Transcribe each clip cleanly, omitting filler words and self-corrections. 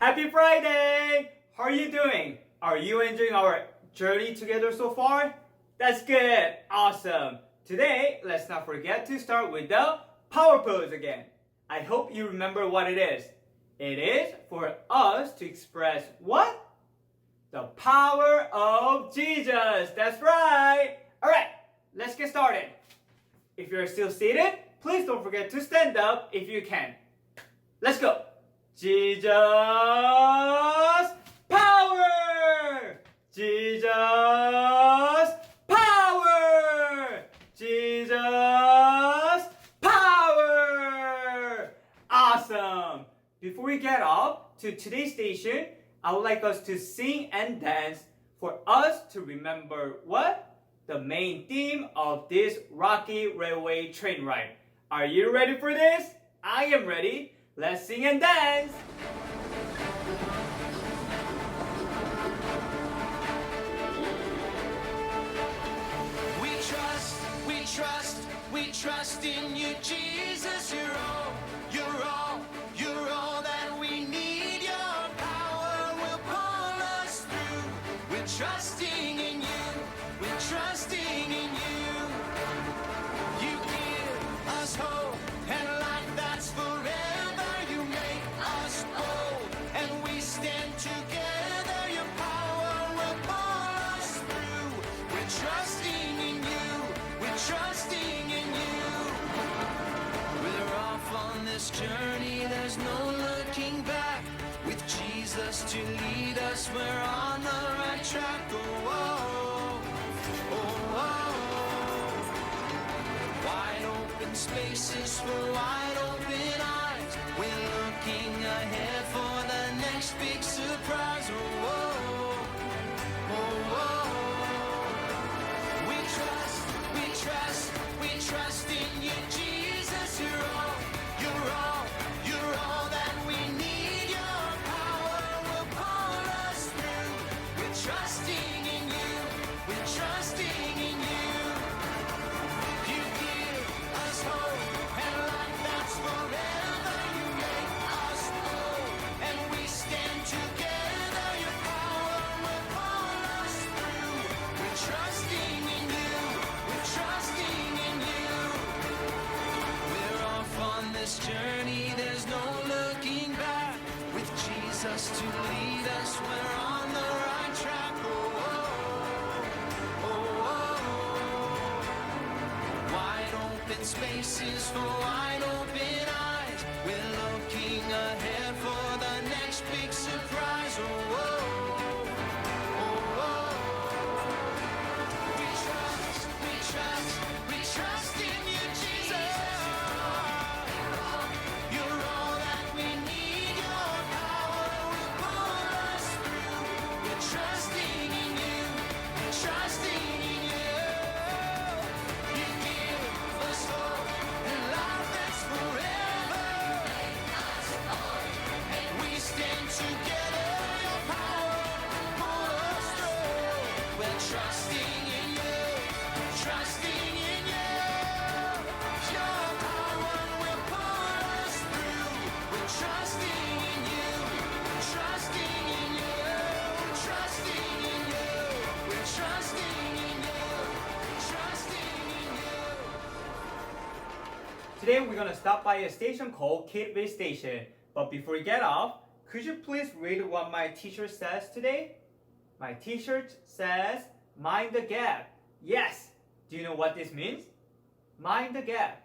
Happy Friday! How are you doing? Are you enjoying our journey together so far? That's good! Awesome! Today, let's not forget to start with the power pose again. I hope you remember what it is. It is for us to express what? The power of Jesus! That's right! Alright, let's get started. If you're still seated, please don't forget to stand up if you can. Let's go! Jesus power! Jesus power! Jesus power! Awesome! Before we get up to today's station, I would like us to sing and dance for us to remember what? The main theme of this rocky railway train ride. Are you ready for this? I am ready. Let's sing and dance! We trust, we trust, we trust in you, Jesus. You're all that we need. Your power will pull us through. We're trusting in you, we're trusting in you. You give us hope and life that's forever. Stand together, your power will pull us through. We're trusting in you, we're trusting in you. We're off on this journey, there's no looking back. With Jesus to lead us, we're on the right track. Oh, oh, oh, oh. Wide open spaces for wide open eyes. We're looking ahead for the next big surprise. Oh, oh, oh, oh. We trust in you, Jesus. You're all that we need. Your power will pull us through. We're trusting in you, we're trusting in you. You give us hope and life that's forever. You make us whole and we stand together. Your power will pull us through. We're trusting in you, we're trusting in you. We're off on this journey, there's no looking back. With Jesus to lead us, we're on the right track. Oh, oh, oh, oh. Wide open spaces for wide open eyes. We're looking ahead for the next big surprise. Oh, oh, oh, oh. We trust in you, Jesus. You're all that we need. Your power will pull us through. We're trusting in you. We're trusting in you. You give us hope and life that's forever. And we stand together. Your power will pull us through. We're trusting in you. Trusting in you. Your power will pull us through. We're trusting in you. Trusting in you. Trusting in you. We're trusting in you. Trusting in you. Today we're gonna stop by a station called Kidway Station. But before we get off, could you please read what my teacher says today? My teacher says, mind the gap. Yes! Do you know what this means? Mind the gap.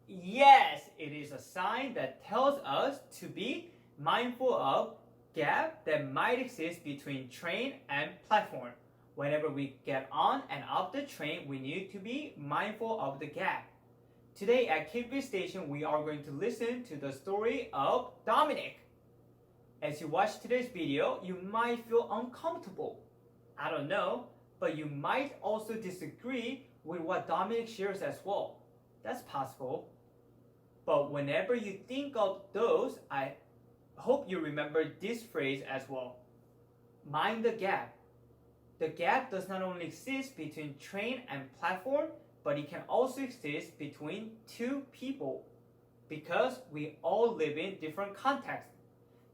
Yes, it is a sign that tells us to be mindful of gap that might exist between train and platform. Whenever we get on and off the train, we need to be mindful of the gap. Today at Kidway Station, we are going to listen to the story of Dominic. As you watch today's video, you might feel uncomfortable. I don't know, but you might also disagree with what Dominic shares as well. That's possible. But whenever you think of those, I hope you remember this phrase as well. Mind the gap. The gap does not only exist between train and platform, but it can also exist between two people because we all live in different contexts.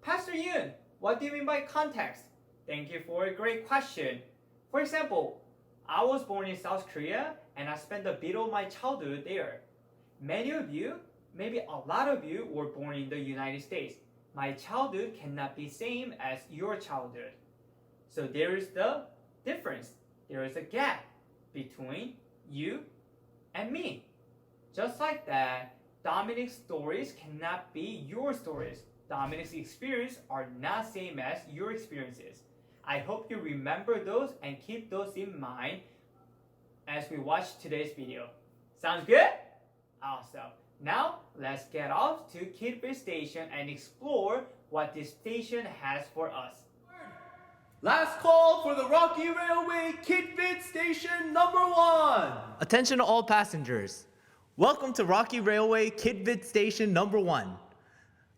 Pastor Yun, what do you mean by context? Thank you for a great question. For example, I was born in South Korea and I spent a bit of my childhood there. Many of you, maybe a lot of you, were born in the United States. My childhood cannot be same as your childhood. So there is the difference. There is a gap between you and me. Just like that, Dominic's stories cannot be your stories. Dominic's experiences are not same as your experiences. I hope you remember those and keep those in mind as we watch today's video. Sounds good? Awesome. Now, let's get off to Kidbit Station and explore what this station has for us. Last call for the Rocky Railway Kidbit Station number 1. Attention to all passengers. Welcome to Rocky Railway Kidbit Station number 1.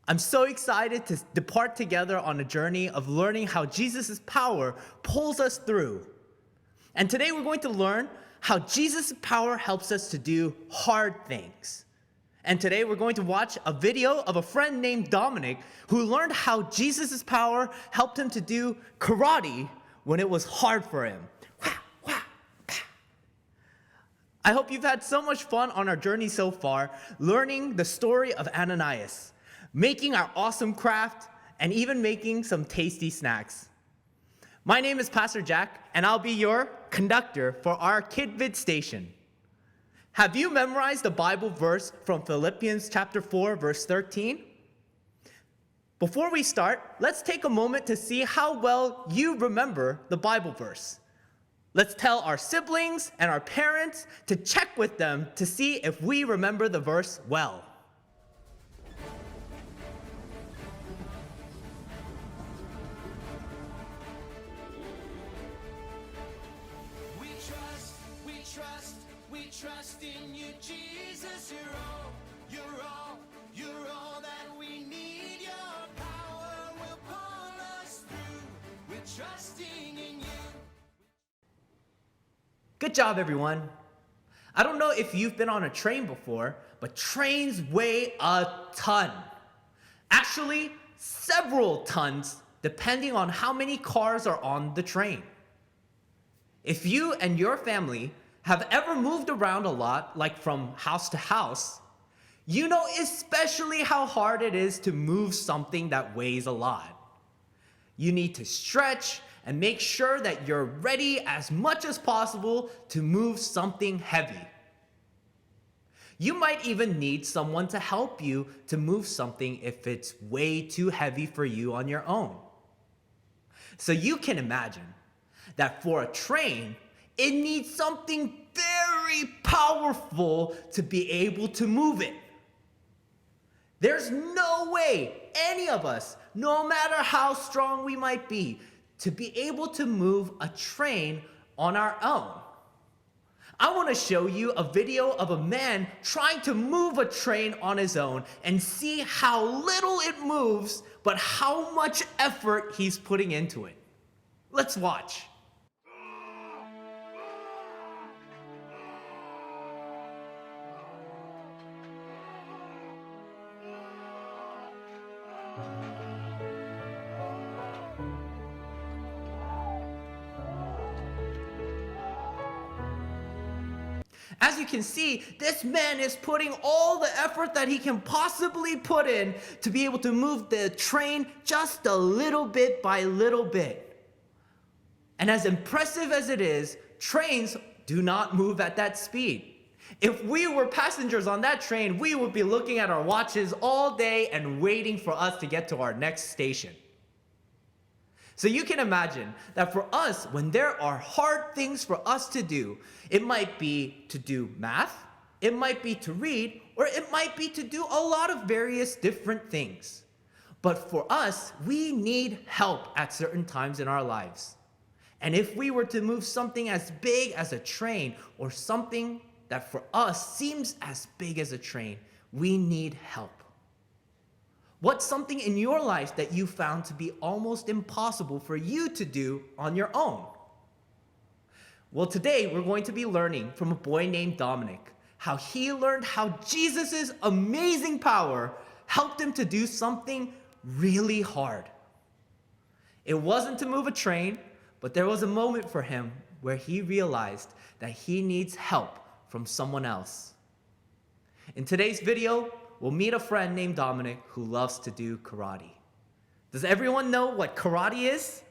I'm so excited to depart together on a journey of learning how Jesus' power pulls us through. And today we're going to learn how Jesus' power helps us to do hard things. And today we're going to watch a video of a friend named Dominic who learned how Jesus' power helped him to do karate when it was hard for him. I hope you've had so much fun on our journey so far, learning the story of Ananias, making our awesome craft, and even making some tasty snacks. My name is Pastor Jack, and I'll be your conductor for our Kidbit Station. Have you memorized the Bible verse from Philippians chapter 4, verse 13? Before we start, let's take a moment to see how well you remember the Bible verse. Let's tell our siblings and our parents to check with them to see if we remember the verse well. We trust in you, Jesus. You're all that we need. Your power will pull us through. We're trusting in you. Good job, everyone. I don't know if you've been on a train before, but trains weigh a ton. Actually, several tons, depending on how many cars are on the train. If you and your family have ever moved around a lot, like from house to house, you know especially how hard it is to move something that weighs a lot. You need to stretch and make sure that you're ready as much as possible to move something heavy. You might even need someone to help you to move something if it's way too heavy for you on your own. So you can imagine that for a train, it needs something very powerful to be able to move it. There's no way any of us, no matter how strong we might be able to move a train on our own. I want to show you a video of a man trying to move a train on his own and see how little it moves, but how much effort he's putting into it. Let's watch. As you can see, this man is putting all the effort that he can possibly put in to be able to move the train just a little bit by little bit. And as impressive as it is, trains do not move at that speed. If we were passengers on that train, we would be looking at our watches all day and waiting for us to get to our next station. So you can imagine that for us, when there are hard things for us to do, it might be to do math, it might be to read, or it might be to do a lot of various different things. But for us, we need help at certain times in our lives. And if we were to move something as big as a train, or something that for us seems as big as a train, we need help. What's something in your life that you found to be almost impossible for you to do on your own? Well, today we're going to be learning from a boy named Dominic, how he learned how Jesus' amazing power helped him to do something really hard. It wasn't to move a train, but there was a moment for him where he realized that he needs help from someone else. In today's video, we'll meet a friend named Dominic who loves to do karate. Does everyone know what karate is?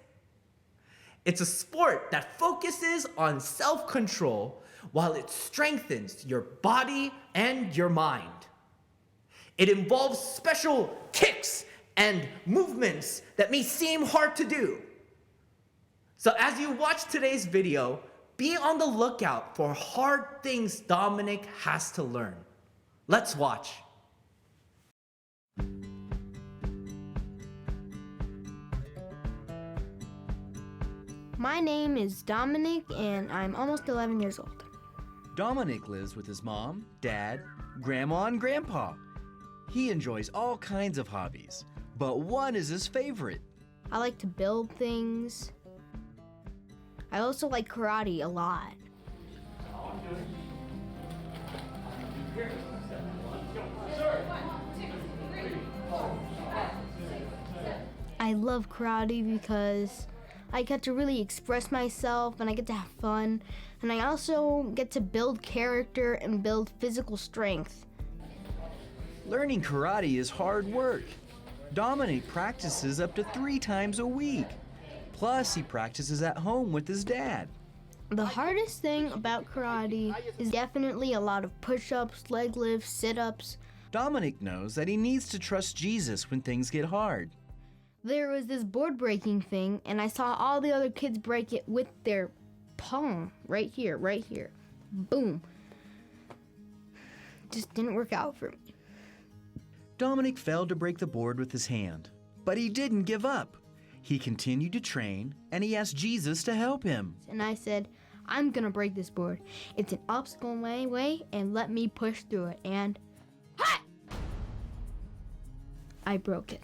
It's a sport that focuses on self-control while it strengthens your body and your mind. It involves special kicks and movements that may seem hard to do. So as you watch today's video, be on the lookout for hard things Dominic has to learn. Let's watch. My name is Dominic, and I'm almost 11 years old. Dominic lives with his mom, dad, grandma, and grandpa. He enjoys all kinds of hobbies, but one is his favorite. I like to build things. I also like karate a lot. I love karate because I get to really express myself and I get to have fun, and I also get to build character and build physical strength. Learning karate is hard work. Dominic practices up to 3 times a week. Plus, he practices at home with his dad. The hardest thing about karate is definitely a lot of push-ups, leg lifts, sit-ups. Dominic knows that he needs to trust Jesus when things get hard. There was this board breaking thing, and I saw all the other kids break it with their palm. Right here. Boom. Just didn't work out for me. Dominic failed to break the board with his hand, but he didn't give up. He continued to train, and he asked Jesus to help him. And I said, I'm gonna break this board. It's an obstacle in my way, and let me push through it. And I broke it.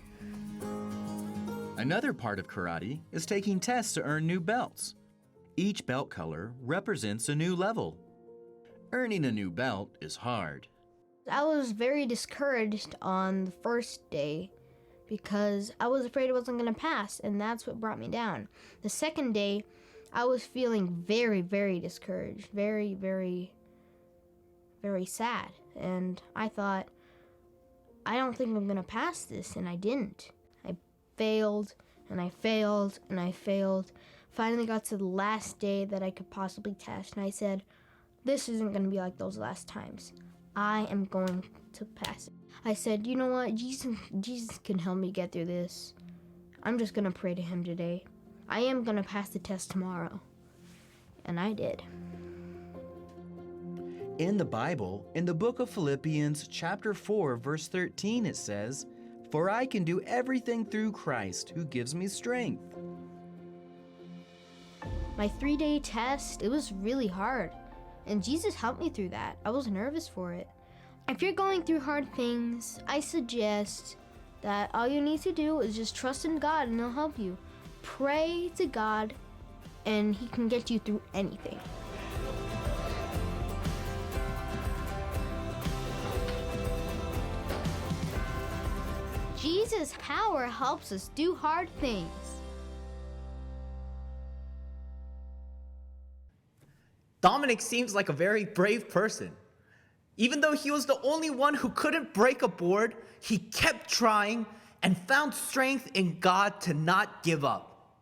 Another part of karate is taking tests to earn new belts. Each belt color represents a new level. Earning a new belt is hard. I was very discouraged on the first day because I was afraid I wasn't gonna pass, and that's what brought me down. The second day, I was feeling very, very discouraged, very, very, very sad. And I thought, I don't think I'm gonna pass this, and I didn't. I failed, and I failed, and I failed. Finally got to the last day that I could possibly test, and I said, this isn't gonna be like those last times. I am going to pass it. I said, you know what, Jesus can help me get through this. I'm just gonna pray to him today. I am gonna pass the test tomorrow. And I did. In the Bible, in the book of Philippians, chapter 4, verse 13, it says, "For I can do everything through Christ who gives me strength." My 3-day test, it was really hard. And Jesus helped me through that. I was nervous for it. If you're going through hard things, I suggest that all you need to do is just trust in God and he'll help you. Pray to God and he can get you through anything. Jesus' power helps us do hard things. Dominic seems like a very brave person. Even though he was the only one who couldn't break a board, he kept trying and found strength in God to not give up.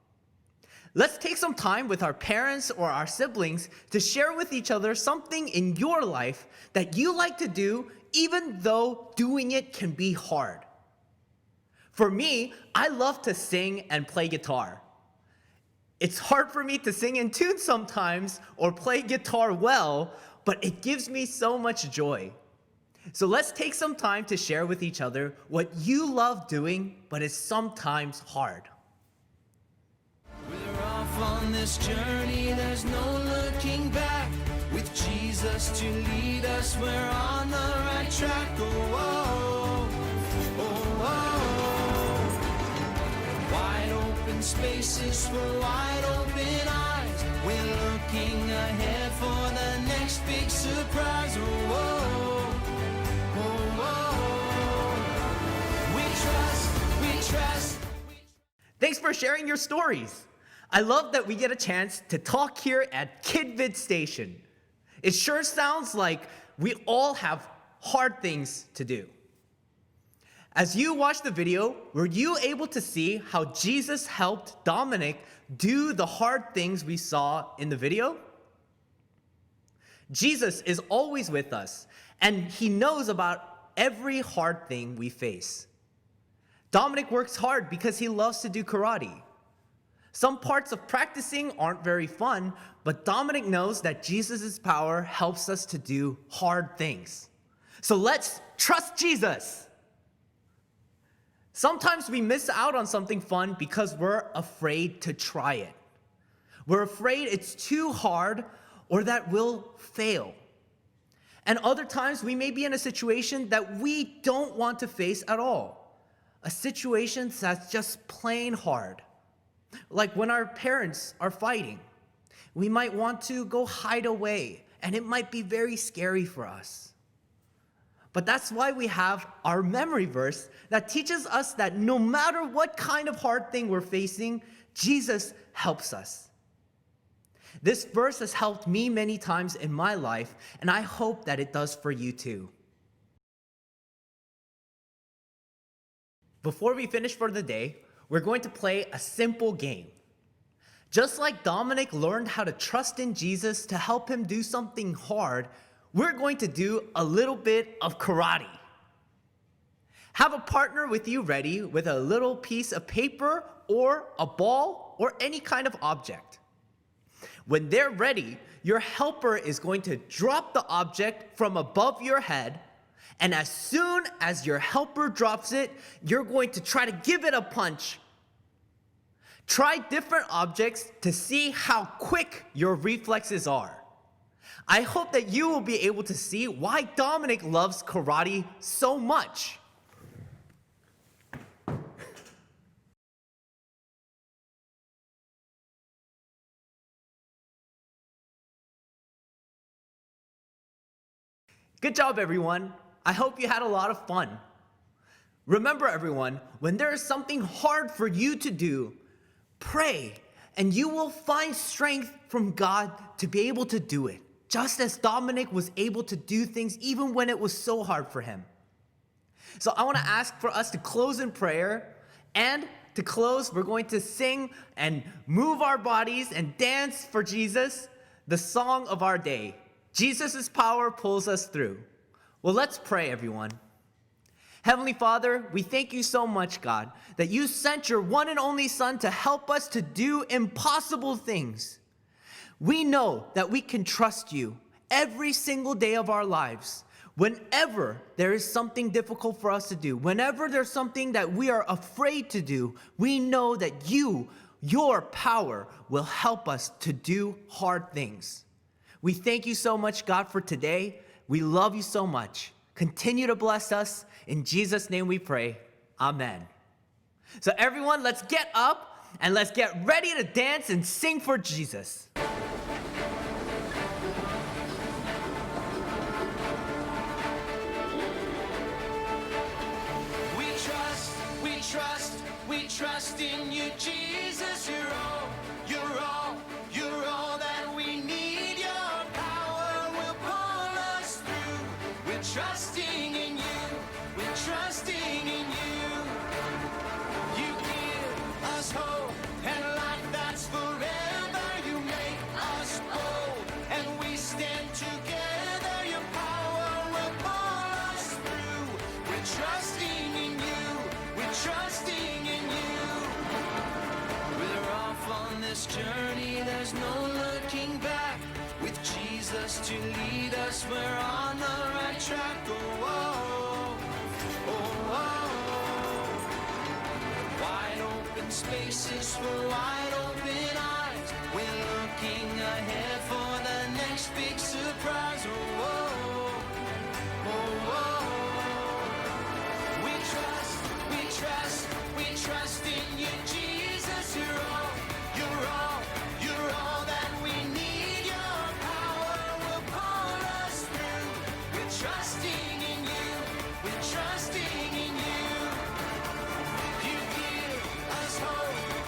Let's take some time with our parents or our siblings to share with each other something in your life that you like to do even though doing it can be hard. For me, I love to sing and play guitar. It's hard for me to sing in tune sometimes or play guitar well, but it gives me so much joy. So let's take some time to share with each other what you love doing, but is sometimes hard. We're off on this journey, there's no looking back. With Jesus to lead us, we're on the right track. Oh, oh, oh, oh. Wide open spaces for wide open eyes. We're looking ahead for the next big surprise. Oh, oh, oh, oh. We trust Thanks for sharing your stories. I love that we get a chance to talk here at KidVid Station. It sure sounds like we all have hard things to do. As you watched the video, were you able to see how Jesus helped Dominic do the hard things we saw in the video? Jesus is always with us, and he knows about every hard thing we face. Dominic works hard because he loves to do karate. Some parts of practicing aren't very fun, but Dominic knows that Jesus' power helps us to do hard things. So let's trust Jesus. Sometimes we miss out on something fun because we're afraid to try it. We're afraid it's too hard or that we'll fail. And other times we may be in a situation that we don't want to face at all. A situation that's just plain hard. Like when our parents are fighting, we might want to go hide away, and it might be very scary for us. But that's why we have our memory verse that teaches us that no matter what kind of hard thing we're facing, Jesus helps us. This verse has helped me many times in my life, and I hope that it does for you too. Before we finish for the day, we're going to play a simple game. Just like Dominic learned how to trust in Jesus to help him do something hard, we're going to do a little bit of karate. Have a partner with you ready with a little piece of paper or a ball or any kind of object. When they're ready, your helper is going to drop the object from above your head, and as soon as your helper drops it, you're going to try to give it a punch. Try different objects to see how quick your reflexes are. I hope that you will be able to see why Dominic loves karate so much. Good job, everyone. I hope you had a lot of fun. Remember, everyone, when there is something hard for you to do, pray, and you will find strength from God to be able to do it, just as Dominic was able to do things even when it was so hard for him. So I want to ask for us to close in prayer, and to close, we're going to sing and move our bodies and dance for Jesus, the song of our day. Jesus' power pulls us through. Well, let's pray, everyone. Heavenly Father, we thank you so much, God, that you sent your one and only Son to help us to do impossible things. We know that we can trust you every single day of our lives. Whenever there is something difficult for us to do, whenever there's something that we are afraid to do, we know that your power will help us to do hard things. We thank you so much, God, for today. We love you so much. Continue to bless us. In Jesus' name we pray. Amen. So everyone, let's get up and let's get ready to dance and sing for Jesus. We trust in you, Jesus. You're all that we need. Your power will pull us through. We're trusting in you. We're trusting in you. You give us hope and life that's forever. You make us bold and we stand together. Your power will pull us through. We're trusting in you. We're trusting in you. We're off on this journey. There's no looking back. With Jesus to lead us, we're on the right track. Oh, oh, oh, oh. Wide open spaces for wide open eyes. We're looking ahead for the next big surprise. Oh, oh, oh, oh. We trust in you, Jesus. You're all that we need. Your power will pull us through. We're trusting in you. We're trusting in you. You give us hope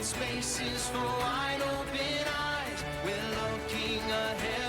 spaces for wide open eyes. We're looking ahead.